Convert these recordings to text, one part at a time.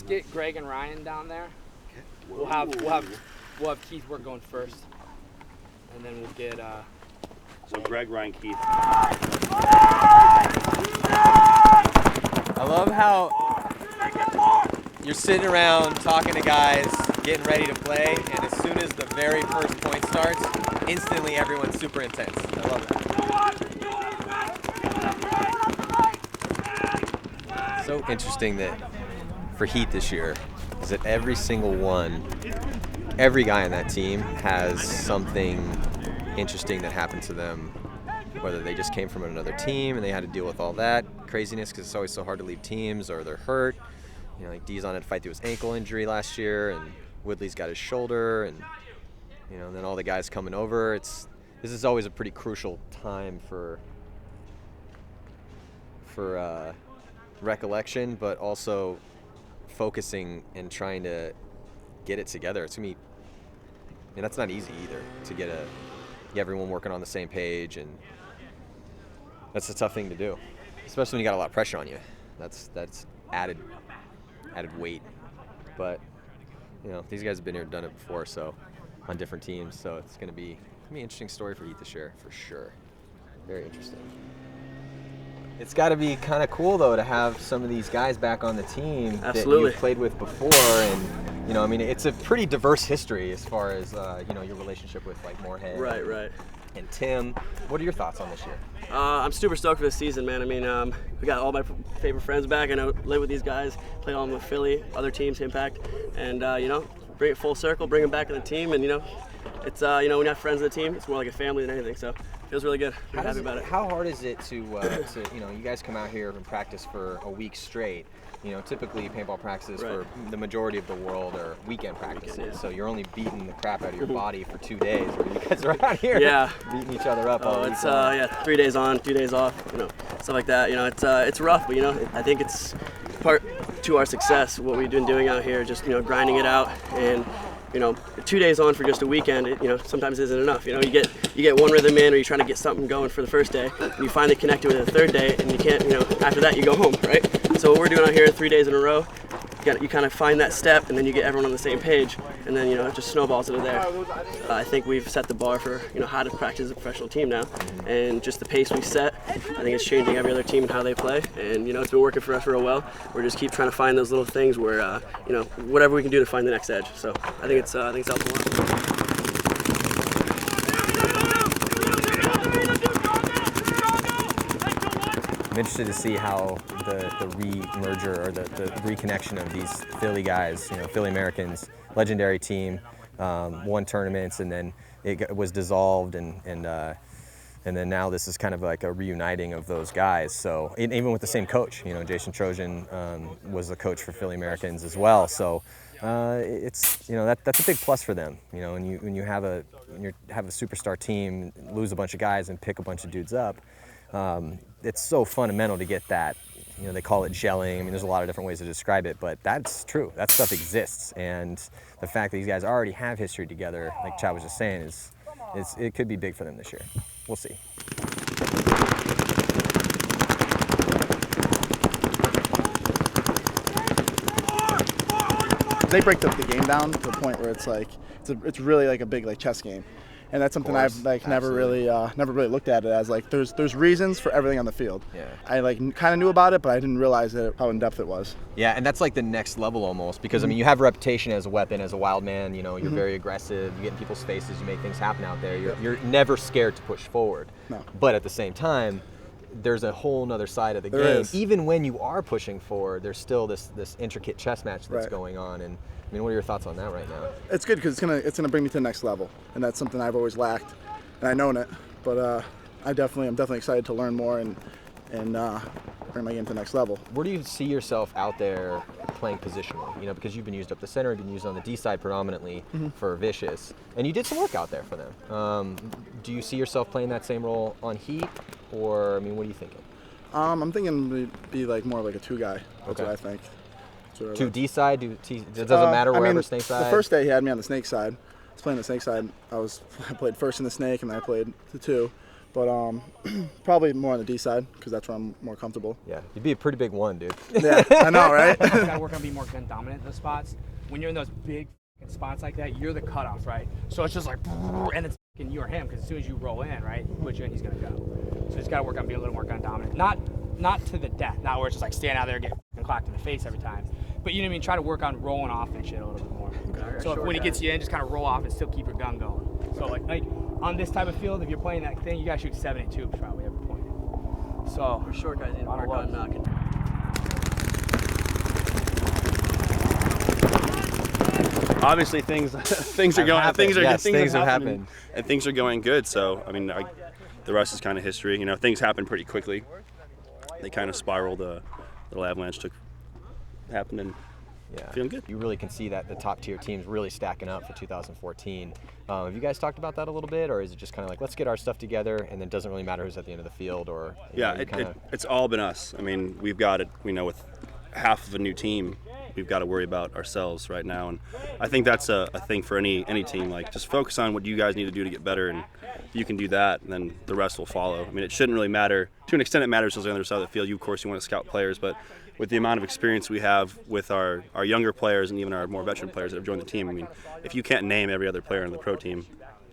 get Greg and Ryan down there. We'll have Keith work going first, and then we'll get. So Greg, Ryan, Keith. I love how you're sitting around talking to guys, getting ready to play, and as soon as the very first point starts, instantly everyone's super intense. I love that. So interesting that for Heat this year is that every single one, every guy on that team has something interesting that happened to them, whether they just came from another team and they had to deal with all that craziness because it's always so hard to leave teams, or they're hurt. You know, like Dizon had to fight through his ankle injury last year, and Woodley's got his shoulder, and you know, and then all the guys coming over. This is always a pretty crucial time for recollection, but also focusing and trying to get it together. It's gonna be, I mean, that's not easy either, to get everyone working on the same page, and that's a tough thing to do, especially when you got a lot of pressure on you. That's added weight. But you know, these guys have been here and done it before, so on different teams, so it's gonna be an interesting story for Heat this year, for sure. Very interesting. It's got to be kind of cool, though, to have some of these guys back on the team that you've played with before. And, you know, I mean, it's a pretty diverse history as far as, you know, your relationship with, like, Moorhead. Right. And Tim. What are your thoughts on this year? I'm super stoked for this season, man. I mean, we got all my favorite friends back. I know, live with these guys, played all with Philly, other teams, Impact. And, you know, bring it full circle, bring them back to the team. And, you know, it's, you know, when you have friends of the team, it's more like a family than anything. So feels really good. I'm happy about it. How hard is it to, you know, you guys come out here and practice for a week straight. You know, typically paintball practices for the majority of the world are weekend practices. So you're only beating the crap out of your body for 2 days. Where you guys are out here beating each other up all week. It's 3 days on, 2 days off, you know, stuff like that. You know, it's rough, but you know, I think it's part to our success. What we've been doing out here, just, you know, grinding it out. And you know, 2 days on for just a weekend, you know, sometimes isn't enough. You know, you get one rhythm in, or you're trying to get something going for the first day, and you finally connect with it the third day, and you can't, you know, after that you go home, right? So what we're doing out here 3 days in a row, you kind of find that step, and then you get everyone on the same page, and then, you know, it just snowballs into there. I think we've set the bar for, you know, how to practice as a professional team now, and just the pace we set, I think it's changing every other team and how they play, and, you know, it's been working for us real well. We're just keep trying to find those little things where, you know, whatever we can do to find the next edge. So I think it's helped a lot. I'm interested to see how the re-merger or the reconnection of these Philly guys, you know, Philly Americans, legendary team, won tournaments, and then it was dissolved, and then now this is kind of like a reuniting of those guys. So even with the same coach, you know, Jason Trojan was the coach for Philly Americans as well. So it's, you know, that's a big plus for them. You know, when you have a superstar team, lose a bunch of guys and pick a bunch of dudes up. It's so fundamental to get that, you know, they call it gelling. I mean, there's a lot of different ways to describe it, but that's true. That stuff exists. And the fact that these guys already have history together, like Chad was just saying, it could be big for them this year. We'll see. They break the game down to the point where it's like, it's really like a big like chess game. And that's something I've like never really looked at it as. Like there's reasons for everything on the field. Yeah. I like kind of knew about it, but I didn't realize how in depth it was. Yeah, and that's like the next level almost, because I mean, you have a reputation as a weapon, as a wild man. You know, you're very aggressive. You get in people's faces. You make things happen out there. You're never scared to push forward. No. But at the same time, there's a whole nother side of the game. Even when you are pushing forward, there's still this intricate chess match that's going on. And I mean, what are your thoughts on that right now? It's good because it's gonna bring me to the next level, and that's something I've always lacked, and I've known it. But I'm definitely excited to learn more and bring my game to the next level. Where do you see yourself out there playing positionally? You know, because you've been used up the center, you've been used on the D side predominantly for Vicious, and you did some work out there for them. Do you see yourself playing that same role on Heat, or I mean, what are you thinking? I'm thinking be like more like a 2 guy. That's what I think. To D side, it doesn't matter wherever snake side. The first day he had me on the snake side. I was playing the snake side. I played first in the snake, and then I played the 2. But probably more on the D side because that's where I'm more comfortable. Yeah, you'd be a pretty big one, dude. Yeah, I know, right? You gotta work on being more gun dominant in those spots. When you're in those big spots like that, you're the cutoff, right? So it's just like, and it's you or him, because as soon as you roll in, right, put you in, he's gonna go. So you just gotta work on being a little more gun dominant. Not to the death, not where it's just like stand out there and get clacked in the face every time. But you know what I mean? Try to work on rolling off and shit a little bit more. So when he gets you in, just kind of roll off and still keep your gun going. So like on this type of field, if you're playing that thing, you gotta shoot 72 probably every point. So For sure, guys, need to work on Obviously, things are going. Things have happening, happened. and things are going good. So I mean, the rest is kind of history. You know, things happen pretty quickly. They kind of spiraled. The little avalanche happened, and feeling good. You really can see that the top tier teams really stacking up for 2014. Have you guys talked about that a little bit, or is it just kind of like let's get our stuff together, and then it doesn't really matter who's at the end of the field? Or It's all been us. I mean, we've got it. We know with half of a new team, we've got to worry about ourselves right now, and I think that's a thing for any team. Like, just focus on what you guys need to do to get better, and if you can do that, and then the rest will follow. I mean, it shouldn't really matter. To an extent, it matters on the other side of the field. Of course, you want to scout players, but with the amount of experience we have with our younger players and even our more veteran players that have joined the team, I mean, if you can't name every other player in the pro team,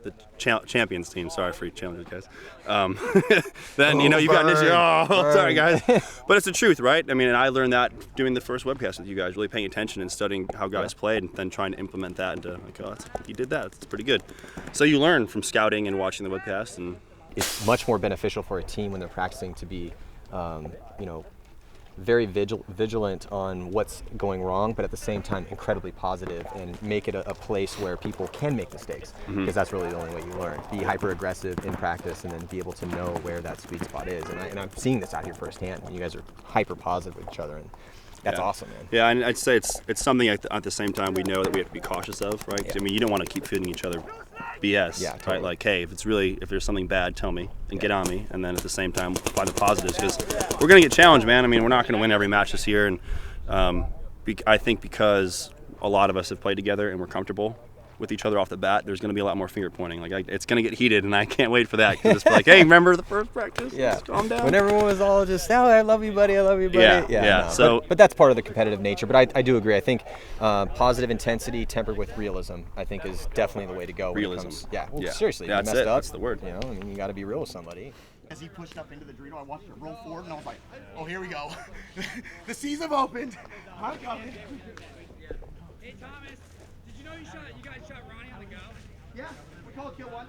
the champions team, sorry for challengers guys, then you know you've got an issue. Oh, sorry guys. But it's the truth, right? I mean, and I learned that doing the first webcast with you guys, really paying attention and studying how guys played, and then trying to implement that into like, oh, you did that. It's pretty good. So you learn from scouting and watching the webcast, and it's much more beneficial for a team when they're practicing to be, very vigilant on what's going wrong, but at the same time incredibly positive and make it a place where people can make mistakes, because that's really the only way you learn. Be hyper aggressive in practice and then be able to know where that sweet spot is. And I'm seeing this out here firsthand when you guys are hyper positive with each other, and that's awesome, man. Yeah, and I'd say it's something at the same time we know that we have to be cautious of, right? 'Cause, I mean, you don't want to keep feeding each other BS, totally. right? Like, hey, if there's something bad, tell me and get on me, and then at the same time find the positives, because we're gonna get challenged, man. I mean, we're not gonna win every match this year, and I think because a lot of us have played together and we're comfortable with each other off the bat, there's going to be a lot more finger pointing. Like, it's going to get heated, and I can't wait for that, because it's like, hey, remember the first practice? Yeah. Just calm down. When everyone was all just, oh, I love you, buddy, I love you, buddy. Yeah. No. So, but that's part of the competitive nature. But I do agree. I think positive intensity tempered with realism, I think, is definitely the way to go. Realism. Seriously, Yeah, you that's messed it. up. That's the word. You know, I mean, you got to be real with somebody. As he pushed up into the Dorito, I watched it roll forward, and I was like, oh, here we go. The seas have opened. I'm coming. Hey Thomas, did you know you guys shot Ronnie on the go? Yeah, we call it kill one.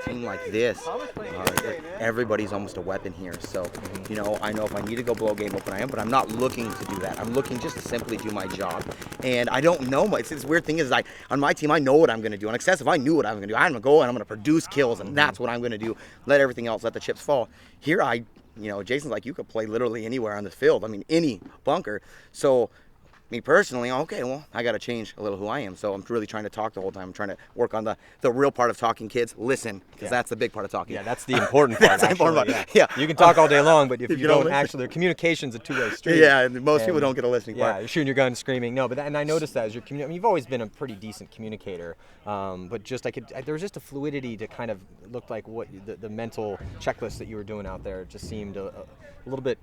Team like this, everybody's almost a weapon here. So, you know, I know if I need to go blow a game open, I am, but I'm not looking to do that. I'm looking just to simply do my job. And I don't know much. This weird thing is, like, on my team, I know what I'm going to do. On Excessive, I knew what I'm going to do. I'm going to go and I'm going to produce kills, and that's what I'm going to do. Let everything else, let the chips fall. Here, Jason's like, you could play literally anywhere on the field. I mean, any bunker. So, me personally, okay, well, I got to change a little who I am. So I'm really trying to talk the whole time. I'm trying to work on the real part of talking, kids. Listen, because that's the big part of talking. Yeah, that's the important part. That's the important part. Yeah. You can talk all day long, but if you don't listen. actually, communication's a two-way street. Yeah, and most people don't get a listening part. Yeah, you're shooting your gun, screaming. No, and I noticed that as you're you've always been a pretty decent communicator, but just there was just a fluidity to kind of looked like what the mental checklist that you were doing out there just seemed a little bit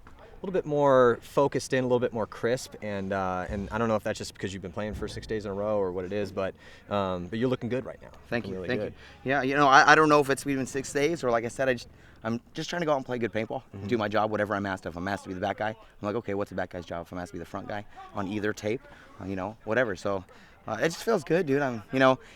more focused in, a little bit more crisp, and I don't know if that's just because you've been playing for 6 days in a row or what it is, but you're looking good right now. Thank you. Really good. Yeah, I don't know if it's even 6 days or, like I said, I'm just trying to go out and play good paintball, do my job, whatever I'm asked of. If I'm asked to be the back guy, I'm like, okay, what's the back guy's job? If I'm asked to be the front guy on either tape, whatever. So it just feels good, dude.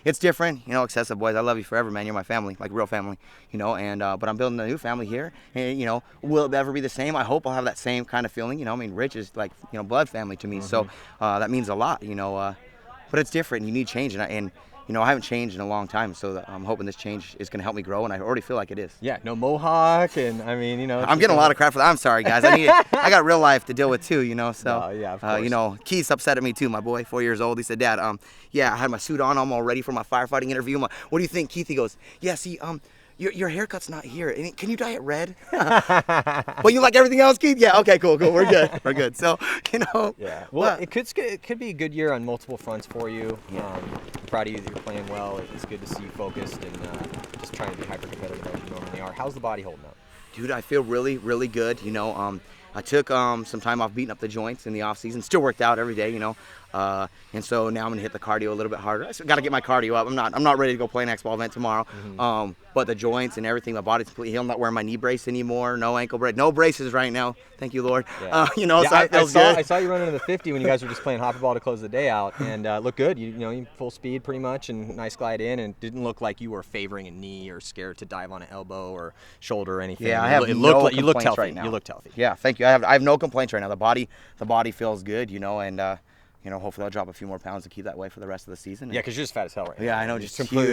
It's different. Excessive boys, I love you forever, man. You're my family, like real family. But I'm building a new family here, and will it ever be the same? I hope I'll have that same kind of feeling. Rich is like blood family to me, so that means a lot. But it's different. You need change, and I haven't changed in a long time, so I'm hoping this change is going to help me grow, and I already feel like it is. Yeah, no mohawk, and I mean, I'm getting a lot of crap for that. I'm sorry, guys. I got real life to deal with too, so. Yeah, of course. Keith's upset at me too, my boy, 4 years old. He said, Dad, I had my suit on, I'm all ready for my firefighting interview. I'm like, what do you think, Keith? He goes, yeah, see, your haircut's not here. Can you dye it red? Well, you like everything else, Keith? Yeah, okay, cool. We're good. We're good. So, Yeah. Well, it could be a good year on multiple fronts for you. I'm proud of you that you're playing well. It's good to see you focused and just trying to be hyper competitive as you normally are. How's the body holding up? Dude, I feel really, really good. I took some time off beating up the joints in the off season. Still worked out every day, and so now I'm gonna hit the cardio a little bit harder. I got to get my cardio up. I'm not ready to go play an X-ball event tomorrow. But the joints and everything, my body's completely healed. I'm not wearing my knee brace anymore. No ankle brace. No braces right now. Thank you, Lord. Yeah. So it feels good. I saw you running in the 50 when you guys were just playing hoppy ball to close the day out, and looked good. You full speed pretty much, and nice glide in, and didn't look like you were favoring a knee or scared to dive on an elbow or shoulder or anything. Yeah, I have no complaints right now. You looked healthy. Yeah, thank you. I have no complaints right now. The body feels good, and hopefully I'll drop a few more pounds to keep that way for the rest of the season. Yeah, because you're just fat as hell right now. Yeah, I know, You just completely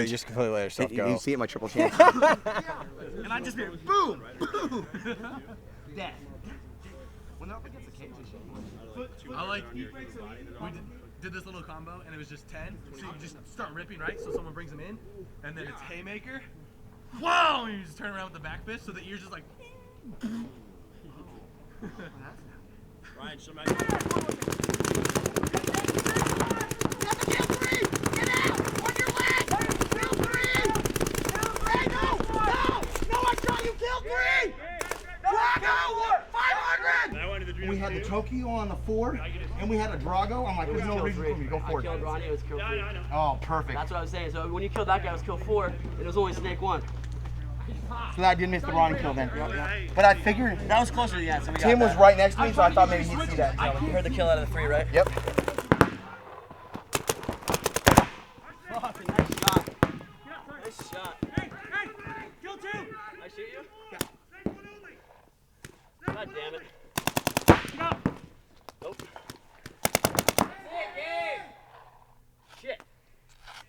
let yourself go. You see it, my triple chin. And I just hear boom, boom. Death. When they're up against the cage, I like. We did this little combo, and it was just 10. So you just start ripping, right? So someone brings them in, and then it's haymaker. Wow! And you just turn around with the back fist, so the ears just like. Ryan, show my. We had the Tokyo on the 4, and we had a Drago. I'm like, there's no reason for me to go forward. I killed Ronnie, it was kill 3. Oh, perfect. That's what I was saying. So when you killed that guy, it was kill 4, and it was only snake 1. So I did miss the Ronnie kill then. But I figured That was closer to the end, so we got Tim was that. right next to me, so I thought maybe he'd see that. You heard the kill out of the 3, right? Yep. Fuck, nice shot. Nice shot. Hey, kill 2. I shoot you? Yeah. God damn it. Nope. Shit.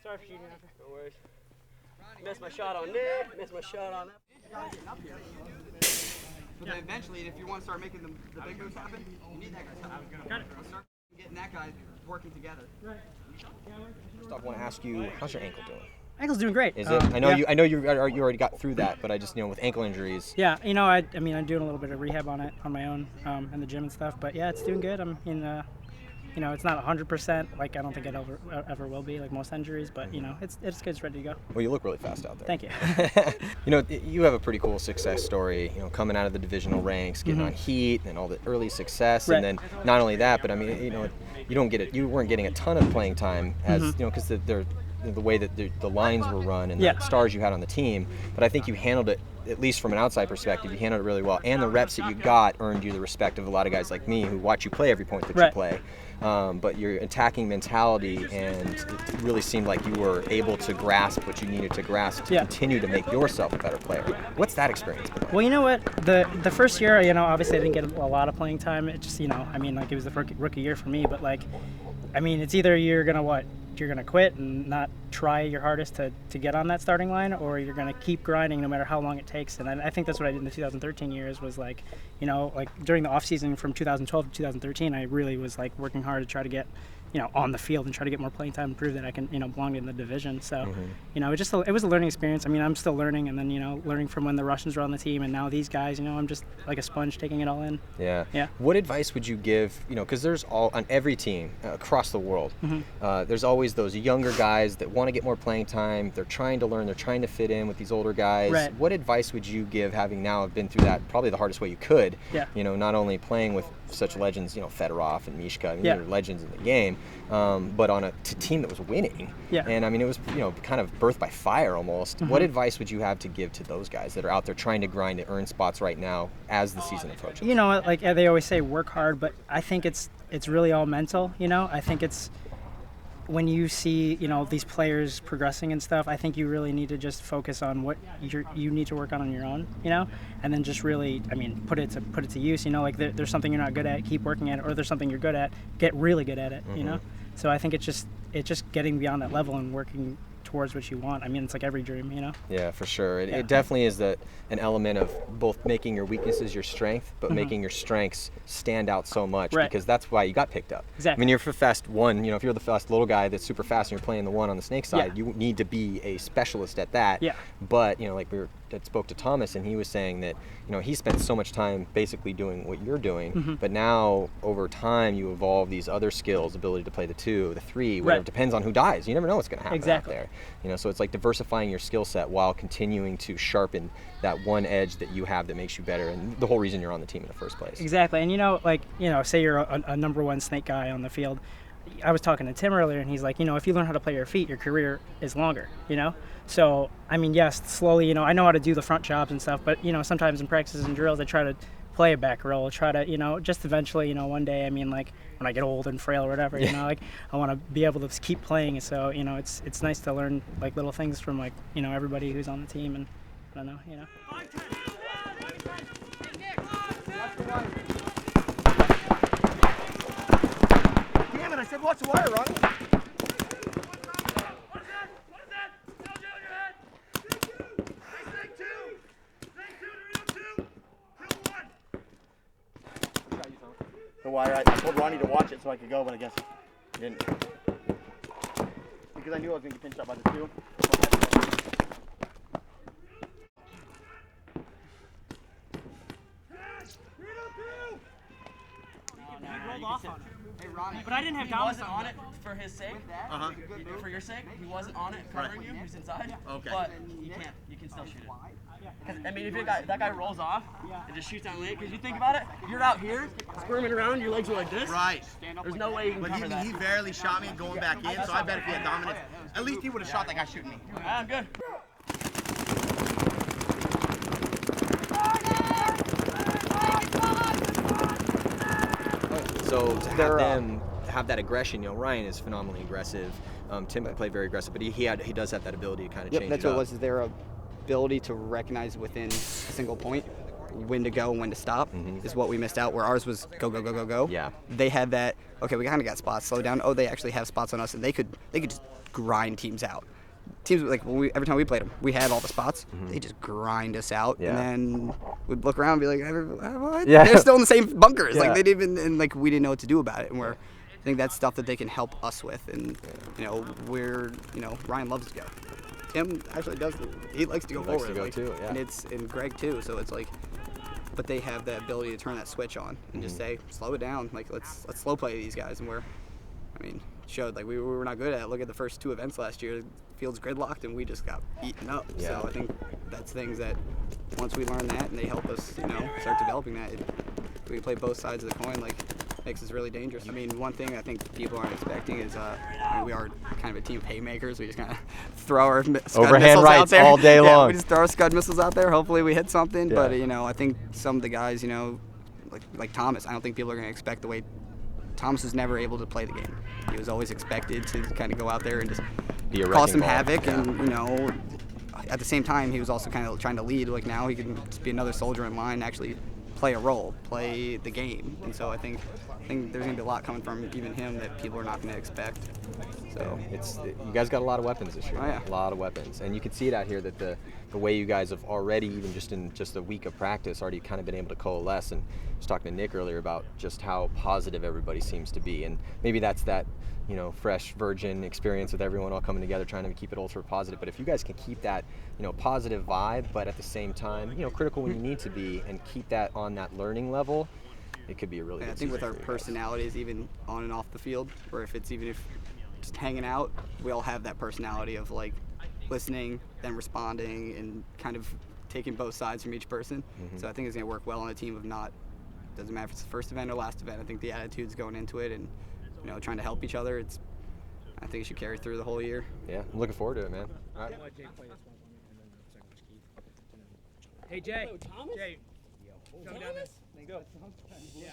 Sorry for shooting after. No worries. Missed my shot on Nick. Missed my shot on that. But then eventually, if you want to start making the big moves happen, you need that guy to start. Start getting that guy working together. First off, I want to ask you, how's your ankle doing? Ankle's doing great. Is it? I know you already got through that, but I just with ankle injuries. Yeah, I mean I'm doing a little bit of rehab on it on my own in the gym and stuff. But yeah, it's doing good. I'm in. It's not 100%. Like I don't think it ever will be like most injuries, but it's good. It's ready to go. Well, you look really fast out there. Thank you. You have a pretty cool success story. Coming out of the divisional ranks, getting on heat, and all the early success, Right. and then not only that, but I mean, you don't get it. You weren't getting a ton of playing time as because the way that the lines were run and the stars you had on the team. But I think you handled it, at least from an outside perspective, you handled it really well. And the reps that you got earned you the respect of a lot of guys like me who watch you play every point that you play. But your attacking mentality, and it really seemed like you were able to grasp what you needed to grasp to continue to make yourself a better player. What's that experience been like? Well, you know what? The first year, obviously I didn't get a lot of playing time. It just, it was the rookie year for me. But it's either you're gonna quit and not try your hardest to get on that starting line, or you're gonna keep grinding no matter how long it takes. And I think that's what I did in the 2013 years was during the off season from 2012 to 2013, I really was working hard to try to get on the field and try to get more playing time and prove that I can belong in the division. So it was a learning experience. I mean, I'm still learning, and then learning from when the Russians were on the team, and now these guys, I'm just like a sponge taking it all in. Yeah. What advice would you give, because there's on every team across the world, there's always those younger guys that want to get more playing time. They're trying to learn, they're trying to fit in with these older guys. Right. What advice would you give, having now been through that probably the hardest way you could, not only playing with such legends, Fedorov and Mishka, they're legends in the game, but on a team that was winning. Yeah. And I mean, it was kind of birth by fire almost. What advice would you have to give to those guys that are out there trying to grind to earn spots right now as the season approaches? Like they always say, work hard, but I think it's really all mental. I think it's when you see these players progressing and stuff, I think you really need to just focus on what you need to work on your own, and then just really, put it to use. There's something you're not good at, keep working at it, or there's something you're good at, get really good at it. So I think it's just getting beyond that level and working towards what you want. I mean, it's like every dream, you know? Yeah, for sure. It definitely is an element of both making your weaknesses your strength, but making your strengths stand out so much, because that's why you got picked up. Exactly. I mean, you're for fast one, if you're the fast little guy that's super fast and you're playing the one on the snake side, you need to be a specialist at that. Yeah. But, like I spoke to Thomas, and he was saying that, he spent so much time basically doing what you're doing, but now over time you evolve these other skills, ability to play the 2, the 3, whatever. It depends on who dies. You never know what's going to happen out there. So it's like diversifying your skill set while continuing to sharpen that one edge that you have that makes you better, and the whole reason you're on the team in the first place. Exactly. And say you're a number 1 snake guy on the field. I was talking to Tim earlier, and he's like, if you learn how to play your feet, your career is longer, So, I mean, yes, slowly, I know how to do the front jobs and stuff, but, sometimes in practices and drills, I try to play a back roll, try to, just eventually, one day, I mean, like, when I get old and frail or whatever, like, I want to be able to keep playing. So, it's nice to learn, like, little things from, like, everybody who's on the team, and I don't know, Damn it, I said watch the wire, Ronnie. The wire, I told Ronnie to watch it so I could go, but I guess he didn't. Because I knew I was going to get pinched up by the 2. Hey, Ronnie. But I didn't have He wasn't on it for his sake. For your sake. He wasn't on it covering you. He was inside. Okay. But you can still shoot it. I mean, if that guy rolls off and just shoots down late, because you think about it, you're out here squirming around, your legs are like this. Right. There's no way you can cover that. He barely shot me going back in, so I bet if he had dominance, at least he would have shot that guy shooting me. I'm good. So to have them have that aggression, Ryan is phenomenally aggressive. Tim played very aggressive, but he does have that ability to kind of change it up. That's what it was. Is their ability to recognize within a single point when to go and when to stop is what we missed out, where ours was go, go, go, go, go. Yeah. They had that, okay, we kind of got spots, slow down. Oh, they actually have spots on us, and they could just grind teams out. Teams, like, every time we played them, we had all the spots. They just grind us out, and then we'd look around and be like, what? Yeah. They're still in the same bunkers. Like, they didn't even, and like, we didn't know what to do about it. And I think that's stuff that they can help us with. And, Ryan loves to go. Tim actually does. He likes to go forward. He likes to go too, yeah. And Greg too. So it's like, but they have the ability to turn that switch on and just say, slow it down. Like, let's slow play these guys. And showed like we were not good at it. Look at the first 2 events last year. Field's gridlocked and we just got eaten up. Yeah. So I think that's things that once we learn that and they help us, start developing that, we play both sides of the coin, like, makes us really dangerous. I mean, one thing I think people aren't expecting is we are kind of a team of haymakers. We just kind of throw our scud overhand missiles rights out there all day long. We just throw our scud missiles out there. Hopefully we hit something. Yeah. But I think some of the guys, like Thomas, I don't think people are going to expect the way Thomas was never able to play the game. He was always expected to kind of go out there and just cause some havoc. Yeah. And at the same time, he was also kind of trying to lead. Like, now he can just be another soldier in line, actually play a role, play the game. And so I think there's going to be a lot coming from even him that people are not going to expect. So you guys got a lot of weapons this year. Oh, yeah. A lot of weapons, and you can see it out here that the way you guys have already, even just in just a week of practice, already kind of been able to coalesce. And I was talking to Nick earlier about just how positive everybody seems to be, and maybe that's that fresh virgin experience with everyone all coming together, trying to keep it ultra positive. But if you guys can keep that positive vibe, but at the same time critical when you need to be, and keep that on that learning level, it could be a really good I think with our season for you guys. personalities, even on and off the field, or if just hanging out, we all have that personality of like listening, then responding, and kind of taking both sides from each person. So I think it's going to work well on a team of doesn't matter if it's the first event or last event. I think the attitude's going into it and trying to help each other. I think it should carry through the whole year. Yeah, I'm looking forward to it, man. All right. Hey, Jay. Jay. Come down this. Let's go. Yeah.